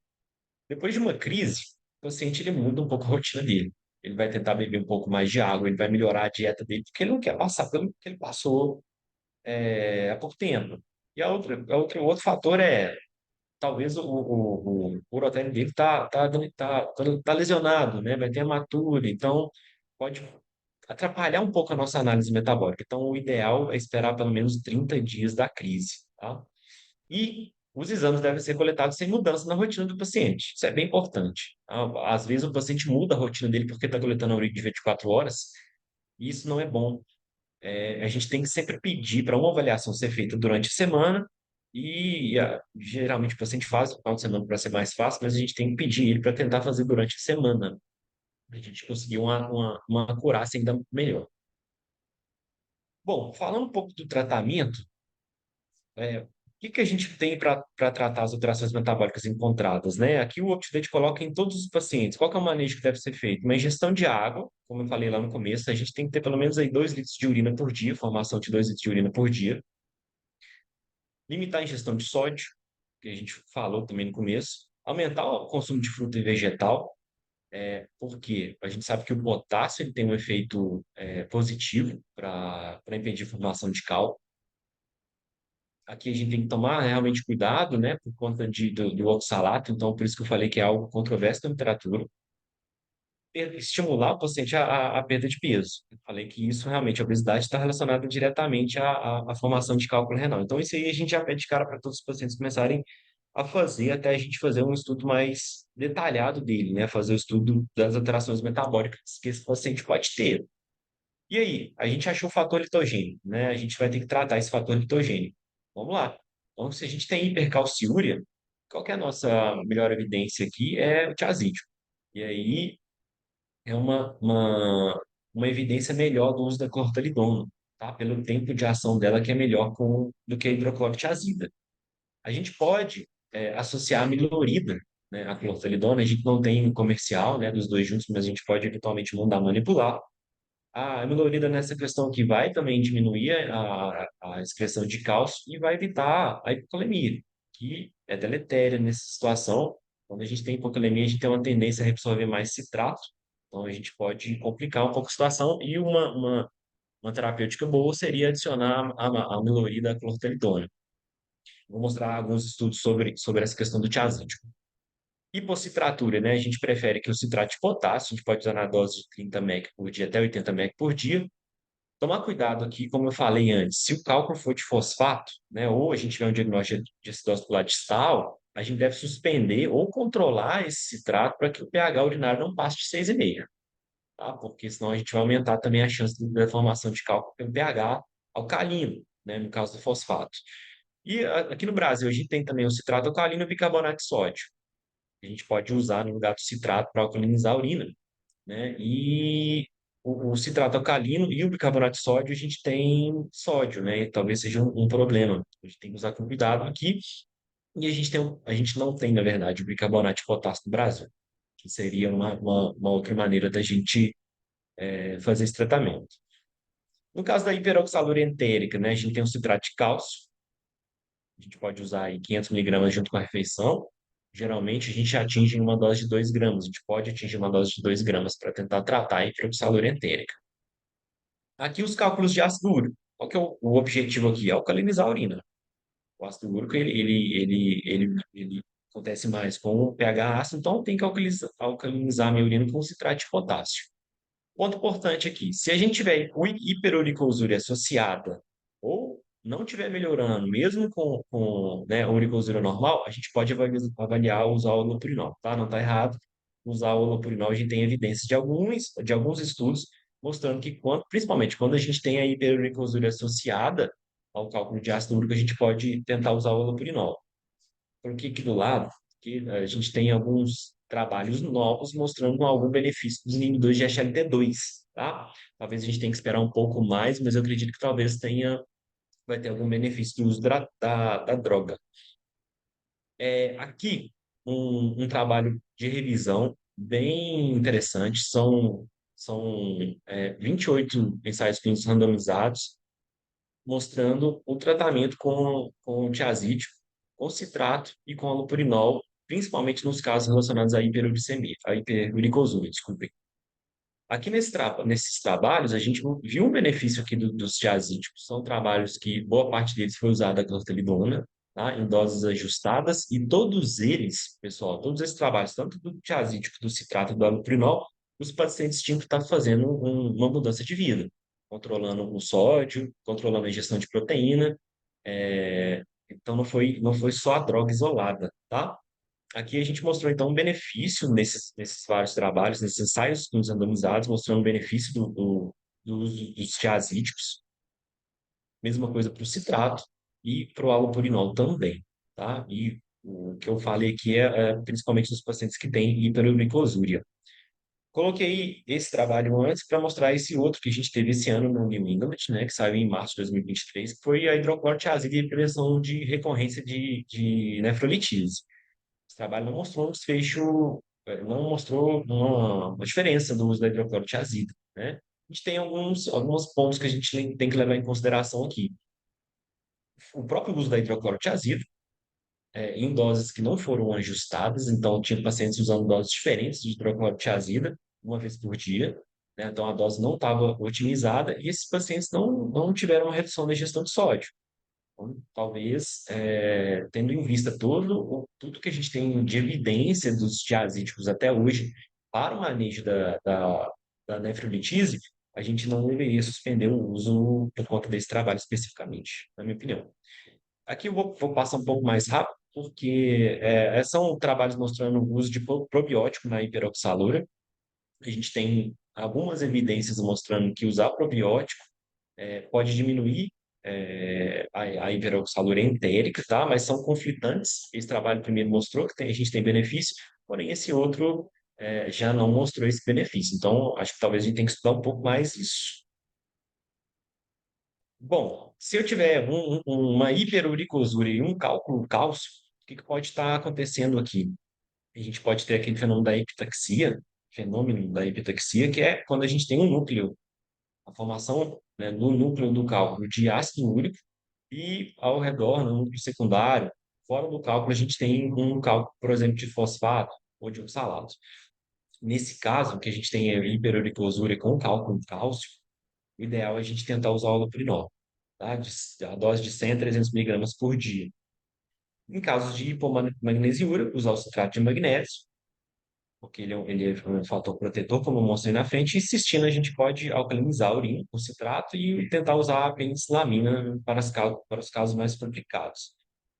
Depois de uma crise, o paciente ele muda um pouco a rotina dele. Ele vai tentar beber um pouco mais de água, ele vai melhorar a dieta dele, porque ele não quer passar pelo que ele passou há pouco tempo. E o outro fator é, talvez o urotério dele tá lesionado, né? Vai ter hematura, então pode atrapalhar um pouco a nossa análise metabólica. Então, o ideal é esperar pelo menos 30 dias da crise, tá? E os exames devem ser coletados sem mudança na rotina do paciente. Isso é bem importante, tá? Às vezes o paciente muda a rotina dele porque está coletando a urina de 24 horas, e isso não é bom. A gente tem que sempre pedir para uma avaliação ser feita durante a semana, geralmente o paciente faz no final de semana para ser mais fácil, mas a gente tem que pedir ele para tentar fazer durante a semana, para a gente conseguir uma acurácia ainda melhor. Bom, falando um pouco do tratamento, o que que a gente tem para tratar as alterações metabólicas encontradas, né? Aqui o UpToDate coloca em todos os pacientes. Qual que é o manejo que deve ser feito? Uma ingestão de água, como eu falei lá no começo, a gente tem que ter pelo menos aí 2 litros de urina por dia, formação de 2 litros de urina por dia. Limitar a ingestão de sódio, que a gente falou também no começo. Aumentar o consumo de fruta e vegetal, porque a gente sabe que o potássio ele tem um efeito positivo para impedir a formação de cálcio. Aqui a gente tem que tomar realmente cuidado, né, por conta do oxalato, então por isso que eu falei que é algo controverso na literatura. estimular o paciente a perda de peso. Eu falei que isso realmente, a obesidade está relacionada diretamente à formação de cálculo renal. Então, isso aí a gente já pede de cara para todos os pacientes começarem a fazer, até a gente fazer um estudo mais detalhado dele, né? Fazer o estudo das alterações metabólicas que esse paciente pode ter. E aí, a gente achou o fator litogênico, né? A gente vai ter que tratar esse fator litogênico. Vamos lá. Então, se a gente tem hipercalciúria, qual que é a nossa melhor evidência aqui? É o tiazídio. E aí, é uma evidência melhor do uso da clortalidona, tá? Pelo tempo de ação dela que é melhor do que a hidroclorotiazida. A gente pode associar a milorida, né, à clortalidona, a gente não tem comercial, né, dos dois juntos, mas a gente pode eventualmente mandar manipular. A amilorida nessa questão aqui vai também diminuir a excreção de cálcio e vai evitar a hipocalemia, que é deletéria nessa situação. Quando a gente tem hipocalemia, a gente tem uma tendência a absorver mais citrato, então a gente pode complicar um pouco a situação e uma terapêutica boa seria adicionar a amilorida à clortalidona. Vou mostrar alguns estudos sobre essa questão do tiazídico. Hipocitratura, né? A gente prefere que o citrato de potássio, a gente pode usar na dose de 30 mg por dia até 80 mg por dia. Tomar cuidado aqui, como eu falei antes, se o cálculo for de fosfato, né, ou a gente tiver um diagnóstico de acidose pular distal, a gente deve suspender ou controlar esse citrato para que o pH urinário não passe de 6,5, tá? Porque senão a gente vai aumentar também a chance da formação de cálculo pelo pH alcalino, né, no caso do fosfato. E aqui no Brasil, a gente tem também o citrato alcalino e o bicarbonato de sódio. A gente pode usar no lugar do citrato para alcalinizar a urina, né? E o citrato alcalino e o bicarbonato de sódio, a gente tem sódio, né? E talvez seja um problema. A gente tem que usar com cuidado aqui. E a gente não tem, na verdade, o bicarbonato de potássio no Brasil, que seria uma outra maneira da gente fazer esse tratamento. No caso da hiperoxaluria entérica, né? A gente tem o citrato de cálcio. A gente pode usar aí 500 miligramas junto com a refeição. Geralmente, a gente atinge uma dose de 2 gramas. A gente pode atingir uma dose de 2 gramas para tentar tratar a hiperoxaluria entérica. Aqui os cálculos de ácido úrico. Qual que é o objetivo aqui? Alcalinizar a urina. O ácido úrico, ele acontece mais com o pH ácido, então tem que alcalinizar a minha urina com citrato de potássio. Ponto importante aqui, se a gente tiver hiperuricosúria associada ou não estiver melhorando, mesmo com né, uricosúria normal, a gente pode avaliar usar o holopurinol, tá? Não está errado usar o holopurinol, a gente tem evidência de alguns estudos mostrando que, principalmente quando a gente tem a hiperuricosúria associada ao cálculo de ácido úrico, a gente pode tentar usar o holopurinol. Porque aqui do lado, que a gente tem alguns trabalhos novos mostrando algum benefício dos inibidores de SLT2, tá? Talvez a gente tenha que esperar um pouco mais, mas eu acredito que talvez vai ter algum benefício do uso da droga. Aqui, um trabalho de revisão bem interessante, são 28 ensaios clínicos randomizados, mostrando o tratamento com tiazídico, com citrato e com allopurinol, principalmente nos casos relacionados à hiperuricemia, à hiperuricosúria, desculpe. Aqui nesses trabalhos, a gente viu um benefício aqui dos tiazídicos. São trabalhos que boa parte deles foi usada a clortalidona, tá? Em doses ajustadas, e todos eles, pessoal, todos esses trabalhos, tanto do tiazídico, do citrato e do allopurinol, os pacientes tinham que estar fazendo uma mudança de vida, controlando o sódio, controlando a ingestão de proteína. Então, não foi só a droga isolada, tá? Aqui a gente mostrou, então, um benefício nesses vários trabalhos, nesses ensaios nos randomizados, mostrando o benefício do uso dos tiazídicos. Mesma coisa para o citrato e para o allopurinol também, tá? E o que eu falei aqui é principalmente dos pacientes que têm hiperuricosúria. Coloquei esse trabalho antes para mostrar esse outro que a gente teve esse ano no New England, né, que saiu em março de 2023, que foi a hidroclorotiazida e prevenção de recorrência de nefrolitise. Esse trabalho não mostrou um desfecho, não mostrou uma diferença do uso da hidroclorotiazida, né? A gente tem alguns pontos que a gente tem que levar em consideração aqui. O próprio uso da hidroclorotiazida, em doses que não foram ajustadas, então tinha pacientes usando doses diferentes de hidroclorotiazida, uma vez por dia, né? Então a dose não estava otimizada e esses pacientes não tiveram uma redução da ingestão de sódio. Então, talvez, tendo em vista tudo que a gente tem de evidência dos diazídicos até hoje, para o manejo da nefrolitise, a gente não deveria suspender o uso por conta desse trabalho especificamente, na minha opinião. Aqui eu vou passar um pouco mais rápido, porque são trabalhos mostrando o uso de probiótico na hiperoxalura. A gente tem algumas evidências mostrando que usar probiótico pode diminuir a hiperoxalura entérica, tá? Mas são conflitantes. Esse trabalho primeiro mostrou que a gente tem benefício, porém esse outro já não mostrou esse benefício. Então, acho que talvez a gente tenha que estudar um pouco mais isso. Bom, se eu tiver uma hiperuricosura e um cálculo cálcio, o que pode estar acontecendo aqui? A gente pode ter aquele fenômeno da epitaxia, que é quando a gente tem um núcleo, a formação, né, no núcleo do cálculo de ácido úrico e ao redor, no núcleo secundário, fora do cálculo, a gente tem um cálculo, por exemplo, de fosfato ou de oxalato. Nesse caso, que a gente tem hiperuricosúria com cálculo de cálcio, o ideal é a gente tentar usar o allopurinol, tá? A dose de 100 a 300 miligramas por dia. Em casos de hipomagnesiúria, usar o citrato de magnésio, porque ele é um fator protetor, como eu mostrei na frente, e cistitina a gente pode alcalinizar a urina com citrato e tentar usar a penicilamina para os casos mais complicados.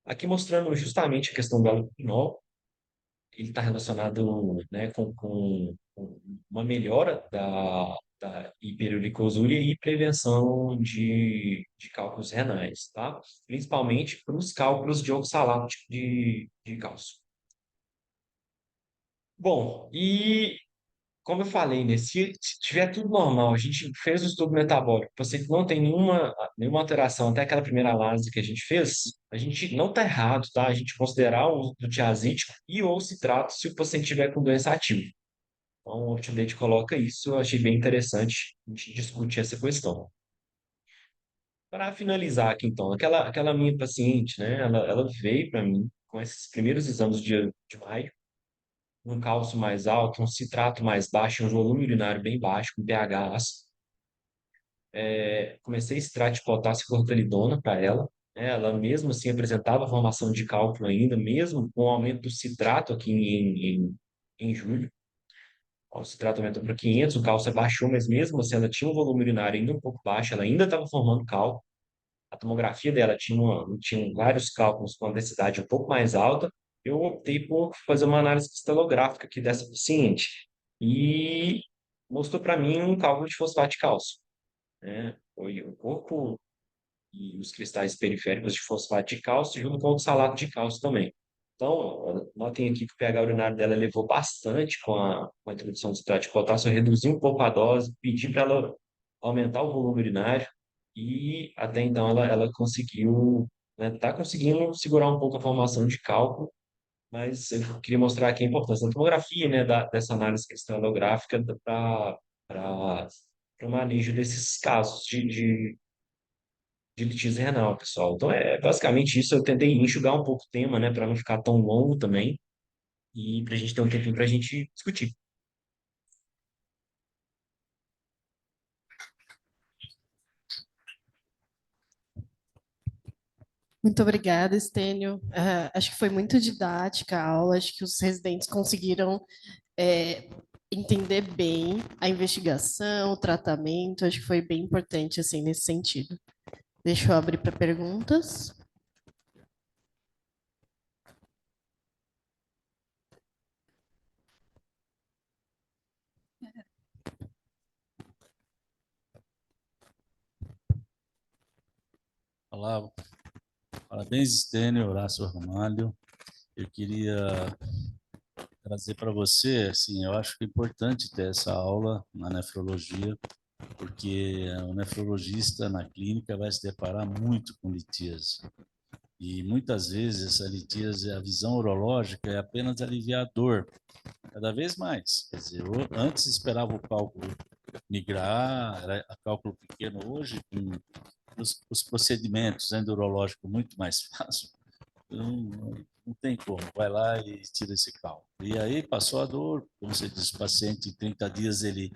Aqui mostrando justamente a questão do allopurinol, ele está relacionado, né, com uma melhora da hiperuricosúria e prevenção de cálculos renais, tá? Principalmente para os cálculos de oxalato de cálcio. Bom, e como eu falei, né, se tiver tudo normal, a gente fez o estudo metabólico, você que não tem nenhuma alteração até aquela primeira análise que a gente fez, a gente não está errado, tá? A gente considerar o uso do tiazídico e ou citrato se o paciente tiver com doença ativa. Então, o UpToDate coloca isso, eu achei bem interessante a gente discutir essa questão. Para finalizar aqui, então, aquela minha paciente, né, ela veio para mim com esses primeiros exames de maio, um cálcio mais alto, um citrato mais baixo, um volume urinário bem baixo, com pH ácido. Comecei citrato de potássio e clortalidona para ela, né? Ela mesmo assim apresentava formação de cálculo ainda, mesmo com o aumento do citrato aqui em julho. O citrato aumentou para 500, o cálcio abaixou, mas mesmo assim ela tinha um volume urinário ainda um pouco baixo, ela ainda estava formando cálculo. A tomografia dela tinha vários cálculos com a densidade um pouco mais alta. Eu optei por fazer uma análise cristalográfica aqui dessa paciente e mostrou para mim um cálculo de fosfato de cálcio, né? Foi o corpo e os cristais periféricos de fosfato de cálcio junto com o oxalato de cálcio também. Então, notem aqui que o pH urinário dela elevou bastante com a introdução de citrato de potássio. Eu reduzi um pouco a dose, pedi para ela aumentar o volume urinário e até então ela conseguiu, né, tá conseguindo segurar um pouco a formação de cálculo, mas eu queria mostrar aqui a importância da tomografia, né, dessa análise cristalográfica para o manejo desses casos de litíase renal, pessoal. Então, é basicamente isso. Eu tentei enxugar um pouco o tema, né, para não ficar tão longo também, e para a gente ter um tempinho para a gente discutir. Muito obrigada, Estênio. Acho que foi muito didática a aula, acho que os residentes conseguiram entender bem a investigação, o tratamento, acho que foi bem importante, assim, nesse sentido. Deixa eu abrir para perguntas. Olá, parabéns, Stênio, Horácio Ramalho. Eu queria trazer para você, assim, eu acho que é importante ter essa aula na nefrologia, porque o nefrologista na clínica vai se deparar muito com litíase. E muitas vezes essa litíase, a visão urológica é apenas aliviar a dor, cada vez mais. Quer dizer, antes esperava o cálculo migrar, era cálculo pequeno, hoje, com os procedimentos endurológicos muito mais fácil, não tem como, vai lá e tira esse cálculo. E aí passou a dor, como você diz, o paciente em 30 dias ele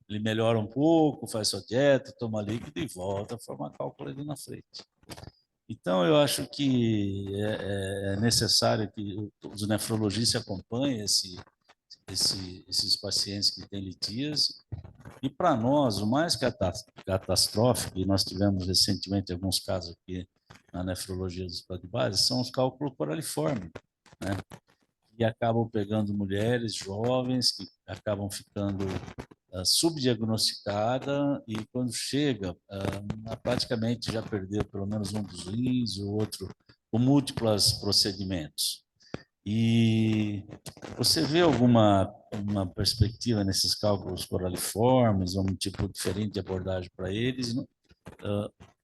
melhora um pouco, faz sua dieta, toma líquido e volta a formar cálculo ali na frente. Então, eu acho que é necessário que os nefrologistas acompanhem esse esses pacientes que têm litíase. E para nós, o mais catastrófico, e nós tivemos recentemente alguns casos aqui na nefrologia do hospital de base, são os cálculos coraliformes, né? E acabam pegando mulheres jovens que acabam ficando subdiagnosticada e quando chega, praticamente já perdeu pelo menos um dos rins, o outro com múltiplos procedimentos. E você vê alguma uma perspectiva nesses cálculos coraliformes, um tipo diferente de abordagem para eles, não?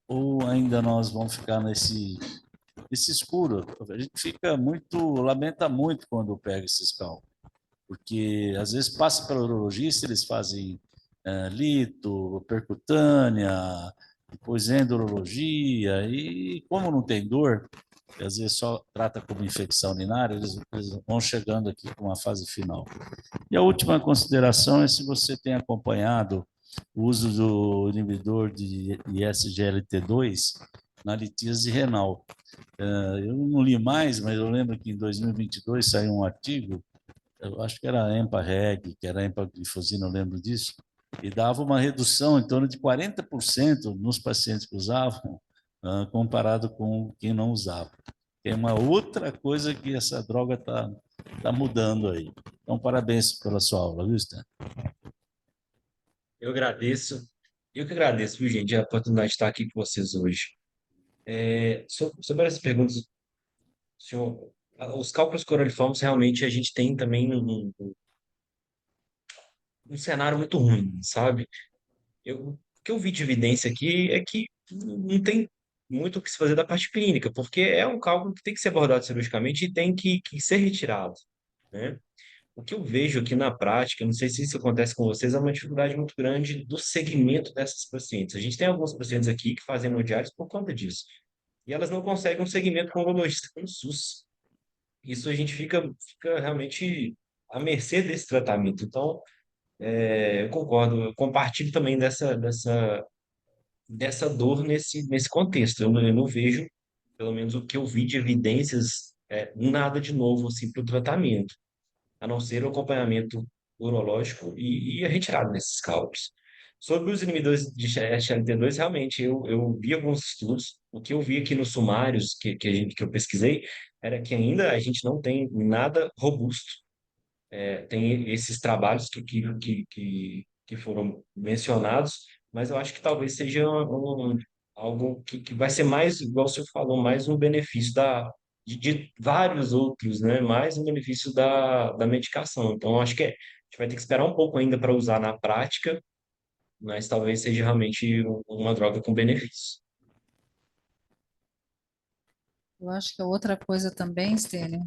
Ou ainda nós vamos ficar nesse escuro? A gente lamenta muito quando pega esses cálculos, porque às vezes passa para o urologista, eles fazem lito, percutânea, depois endurologia, e como não tem dor, e às vezes só trata como infecção urinária, eles vão chegando aqui com uma fase final. E a última consideração é se você tem acompanhado o uso do inibidor de SGLT2 na litíase renal. Eu não li mais, mas eu lembro que em 2022 saiu um artigo, eu acho que era a EMPA-REG, que era a empaglifosina, eu lembro disso, e dava uma redução em torno de 40% nos pacientes que usavam, comparado com quem não usava. Tem uma outra coisa que essa droga tá mudando aí. Então, parabéns pela sua aula, viu, Stan? Eu agradeço. Eu que agradeço, viu, gente, a oportunidade de estar aqui com vocês hoje. Sobre essas perguntas, senhor, os cálculos coraliformes, realmente, a gente tem também um cenário muito ruim, sabe? O que eu vi de evidência aqui é que não tem muito o que se fazer da parte clínica, porque é um cálculo que tem que ser abordado cirurgicamente e tem que ser retirado, né? O que eu vejo aqui na prática, não sei se isso acontece com vocês, é uma dificuldade muito grande do segmento dessas pacientes. A gente tem alguns pacientes aqui que fazem hemodiálise por conta disso. E elas não conseguem um segmento com o urologista no SUS. Isso a gente fica realmente à mercê desse tratamento. Então, eu concordo, eu compartilho também dessa dor nesse contexto. Eu não vejo, pelo menos o que eu vi de evidências, nada de novo assim, para o tratamento, a não ser o acompanhamento urológico e a retirada desses cálculos. Sobre os inibidores de SLT2, realmente, eu vi alguns estudos. O que eu vi aqui nos sumários que eu pesquisei era que ainda a gente não tem nada robusto. Tem esses trabalhos que foram mencionados, mas eu acho que talvez seja algo que vai ser mais, igual o senhor falou, mais um benefício de vários outros, né? Mais um benefício da medicação. Então, eu acho que a gente vai ter que esperar um pouco ainda para usar na prática, mas talvez seja realmente uma droga com benefício. Eu acho que a outra coisa também, Stênio,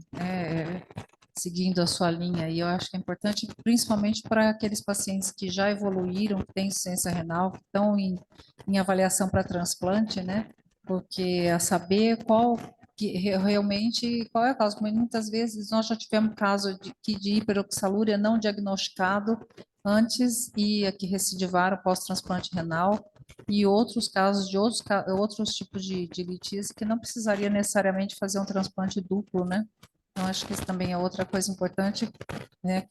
seguindo a sua linha aí, eu acho que é importante, principalmente para aqueles pacientes que já evoluíram, que têm insuficiência renal, que estão em avaliação para transplante, né? Porque a saber realmente qual é a causa. Porque muitas vezes nós já tivemos caso de hiperoxalúria não diagnosticado antes e que recidivaram pós-transplante renal, e outros casos de outros tipos de litíase que não precisaria necessariamente fazer um transplante duplo, né? Então, acho que isso também é outra coisa importante, né,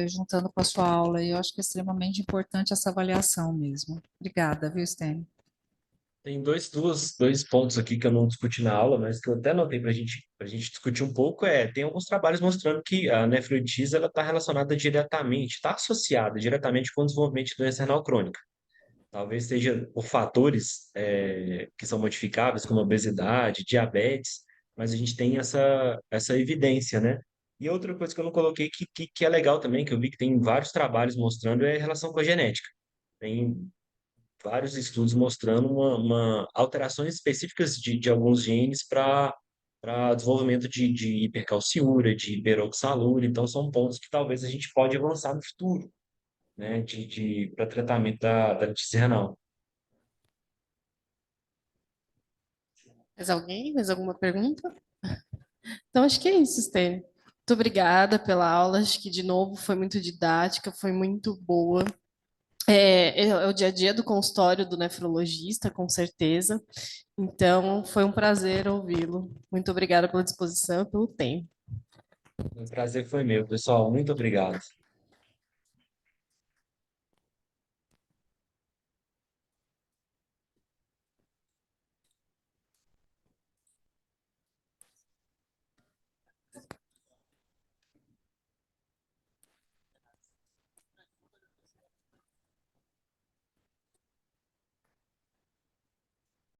juntando com a sua aula, e eu acho que é extremamente importante essa avaliação mesmo. Obrigada, viu, Stênio? Tem dois pontos aqui que eu não discuti na aula, mas que eu até anotei para a gente discutir um pouco. Tem alguns trabalhos mostrando que a nefrolitíase ela está relacionada diretamente, está associada diretamente com o desenvolvimento de doença renal crônica. Talvez seja por fatores que são modificáveis, como obesidade, diabetes, mas a gente tem essa evidência, né? E outra coisa que eu não coloquei que é legal também, que eu vi que tem vários trabalhos mostrando, é a relação com a genética. Tem vários estudos mostrando alterações específicas de alguns genes para desenvolvimento de hipercalciúria, de hiperoxalúria. Então, são pontos que talvez a gente pode avançar no futuro, né, para tratamento da litíase renal. Mais alguém? Mais alguma pergunta? Então, acho que é isso, Stênio. Muito obrigada pela aula. Acho que, de novo, foi muito didática, foi muito boa. É o dia a dia do consultório do nefrologista, com certeza. Então, foi um prazer ouvi-lo. Muito obrigada pela disposição e pelo tempo. O prazer foi meu, pessoal. Muito obrigado.